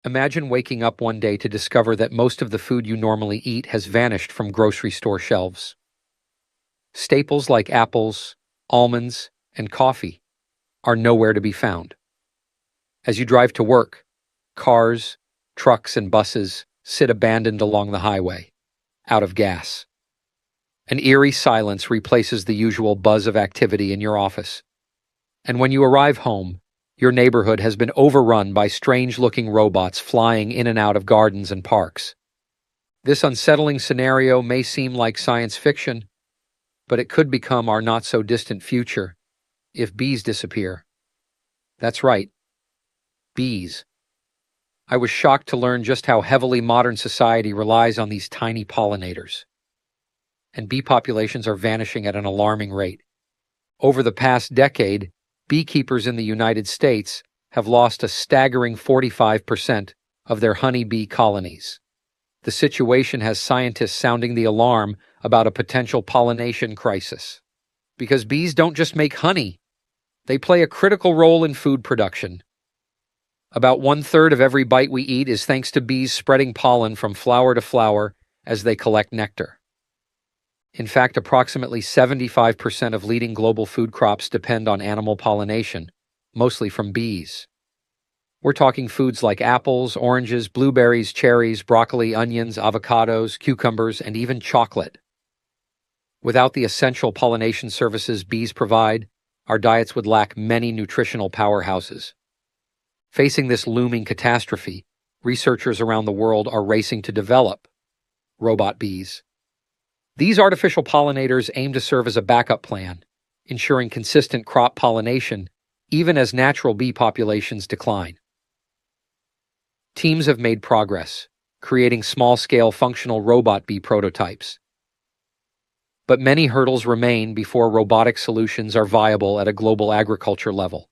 Imagine waking up one day to discover that most of the food you normally eat has vanished from grocery store shelves. Staples like apples, almonds, and coffee are nowhere to be found. As you drive to work, cars, trucks, and buses sit abandoned along the highway, out of gas. An eerie silence replaces the usual buzz of activity in your office. And when you arrive home, your neighborhood has been overrun by strange-looking robots flying in and out of gardens and parks. This unsettling scenario may seem like science fiction, but it could become our not-so-distant future if bees disappear. That's right, bees. I was shocked to learn just how heavily modern society relies on these tiny pollinators. And bee populations are vanishing at an alarming rate. Over the past decade, beekeepers in the United States have lost a staggering 45% of their honeybee colonies. The situation has scientists sounding the alarm about a potential pollination crisis. Because bees don't just make honey, they play a critical role in food production. About 1/3 of every bite we eat is thanks to bees spreading pollen from flower to flower as they collect nectar. In fact, approximately 75% of leading global food crops depend on animal pollination, mostly from bees. We're talking foods like apples, oranges, blueberries, cherries, broccoli, onions, avocados, cucumbers, and even chocolate. Without the essential pollination services bees provide, our diets would lack many nutritional powerhouses. Facing this looming catastrophe, researchers around the world are racing to develop robot bees. These artificial pollinators aim to serve as a backup plan, ensuring consistent crop pollination even as natural bee populations decline. Teams have made progress, creating small-scale functional robot bee prototypes. But many hurdles remain before robotic solutions are viable at a global agriculture level.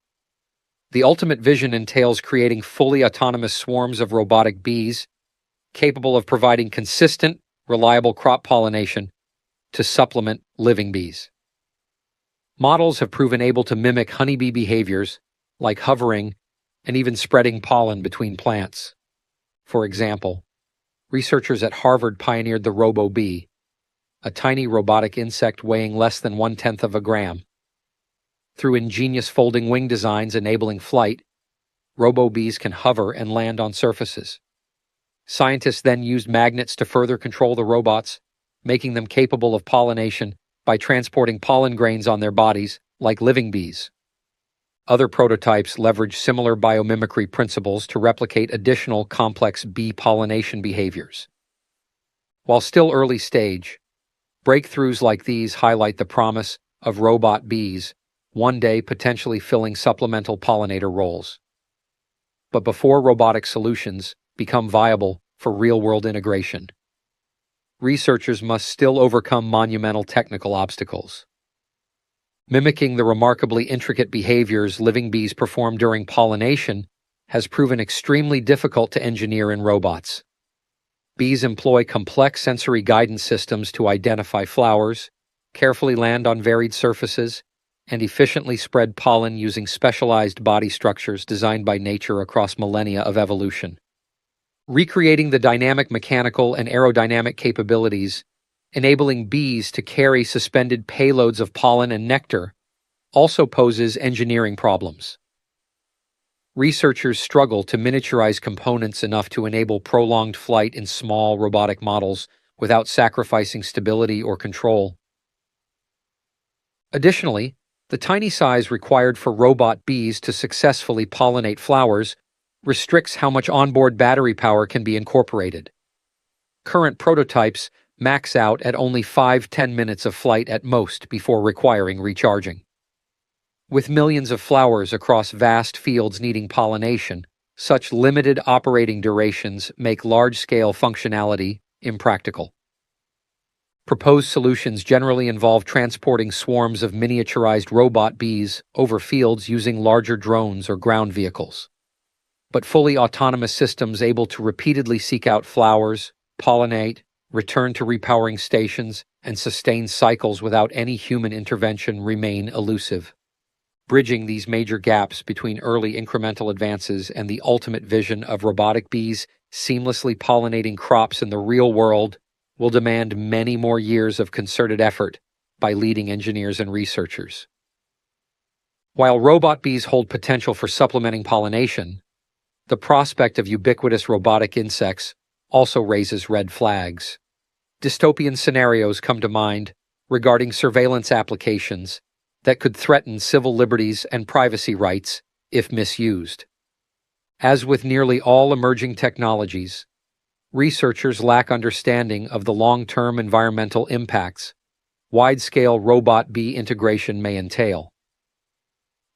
The ultimate vision entails creating fully autonomous swarms of robotic bees capable of providing consistent, reliable crop pollination to supplement living bees. Models have proven able to mimic honeybee behaviors, like hovering and even spreading pollen between plants. For example, researchers at Harvard pioneered the RoboBee, a tiny robotic insect weighing less than 1/10 of a gram. Through ingenious folding wing designs enabling flight, RoboBees can hover and land on surfaces. Scientists then used magnets to further control the robots, making them capable of pollination by transporting pollen grains on their bodies, like living bees. Other prototypes leverage similar biomimicry principles to replicate additional complex bee pollination behaviors. While still early stage, breakthroughs like these highlight the promise of robot bees, one day potentially filling supplemental pollinator roles. But before robotic solutions become viable for real-world integration, researchers must still overcome monumental technical obstacles. Mimicking the remarkably intricate behaviors living bees perform during pollination has proven extremely difficult to engineer in robots. Bees employ complex sensory guidance systems to identify flowers, carefully land on varied surfaces, and efficiently spread pollen using specialized body structures designed by nature across millennia of evolution. Recreating the dynamic mechanical and aerodynamic capabilities, enabling bees to carry suspended payloads of pollen and nectar, also poses engineering problems. Researchers struggle to miniaturize components enough to enable prolonged flight in small robotic models without sacrificing stability or control. Additionally, the tiny size required for robot bees to successfully pollinate flowers restricts how much onboard battery power can be incorporated. Current prototypes max out at only 5–10 minutes of flight at most before requiring recharging. With millions of flowers across vast fields needing pollination, such limited operating durations make large-scale functionality impractical. Proposed solutions generally involve transporting swarms of miniaturized robot bees over fields using larger drones or ground vehicles. But fully autonomous systems able to repeatedly seek out flowers, pollinate, return to repowering stations, and sustain cycles without any human intervention remain elusive. bridging these major gaps between early incremental advances and the ultimate vision of robotic bees seamlessly pollinating crops in the real world will demand many more years of concerted effort by leading engineers and researchers. While robot bees hold potential for supplementing pollination, the prospect of ubiquitous robotic insects also raises red flags. Dystopian scenarios come to mind regarding surveillance applications that could threaten civil liberties and privacy rights if misused. As with nearly all emerging technologies, researchers lack understanding of the long-term environmental impacts wide-scale robot bee integration may entail.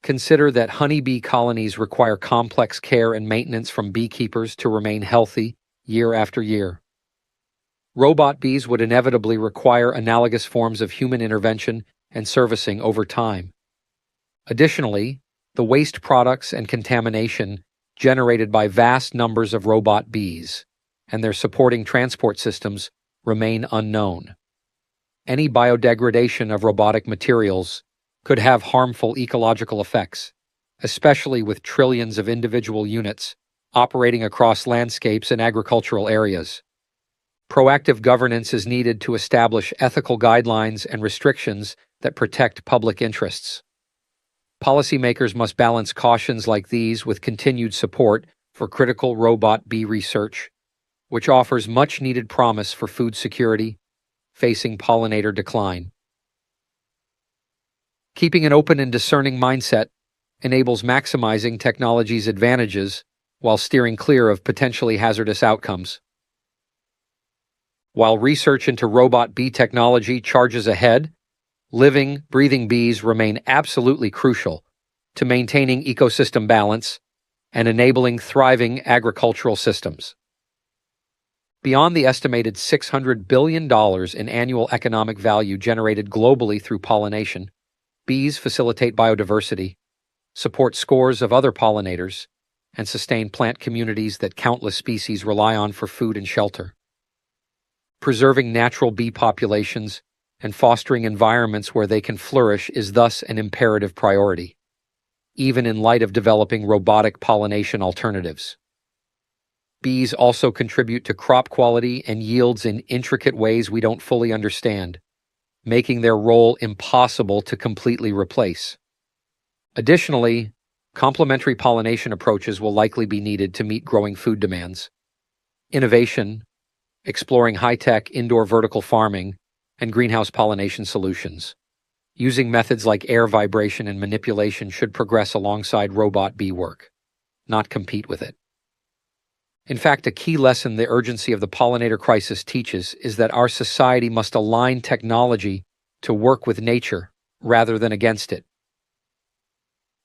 Consider that honeybee colonies require complex care and maintenance from beekeepers to remain healthy year after year. Robot bees would inevitably require analogous forms of human intervention and servicing over time. Additionally, the waste products and contamination generated by vast numbers of robot bees and their supporting transport systems remain unknown. Any biodegradation of robotic materials could have harmful ecological effects, especially with trillions of individual units operating across landscapes and agricultural areas. Proactive governance is needed to establish ethical guidelines and restrictions that protect public interests. Policymakers must balance cautions like these with continued support for critical robot bee research, which offers much-needed promise for food security facing pollinator decline. Keeping an open and discerning mindset enables maximizing technology's advantages while steering clear of potentially hazardous outcomes. While research into robot bee technology charges ahead, living, breathing bees remain absolutely crucial to maintaining ecosystem balance and enabling thriving agricultural systems. Beyond the estimated $600 billion in annual economic value generated globally through pollination, bees facilitate biodiversity, support scores of other pollinators, and sustain plant communities that countless species rely on for food and shelter. Preserving natural bee populations and fostering environments where they can flourish is thus an imperative priority, even in light of developing robotic pollination alternatives. Bees also contribute to crop quality and yields in intricate ways we don't fully understand, making their role impossible to completely replace. Additionally, complementary pollination approaches will likely be needed to meet growing food demands. Innovation, exploring high-tech indoor vertical farming, and greenhouse pollination solutions, using methods like air vibration and manipulation should progress alongside robot bee work, not compete with it. In fact, a key lesson the urgency of the pollinator crisis teaches is that our society must align technology to work with nature rather than against it.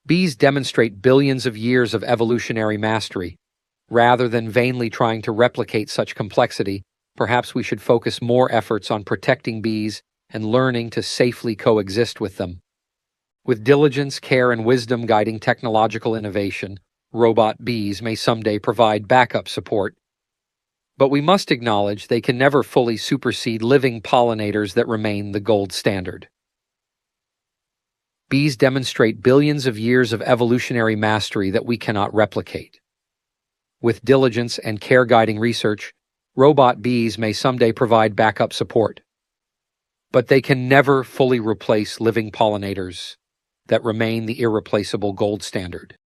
Bees demonstrate billions of years of evolutionary mastery. Rather than vainly trying to replicate such complexity, perhaps we should focus more efforts on protecting bees and learning to safely coexist with them. With diligence, care, and wisdom guiding technological innovation, robot bees may someday provide backup support. But we must acknowledge they can never fully supersede living pollinators that remain the gold standard. Bees demonstrate billions of years of evolutionary mastery that we cannot replicate. With diligence and care guiding research, robot bees may someday provide backup support. But they can never fully replace living pollinators that remain the irreplaceable gold standard.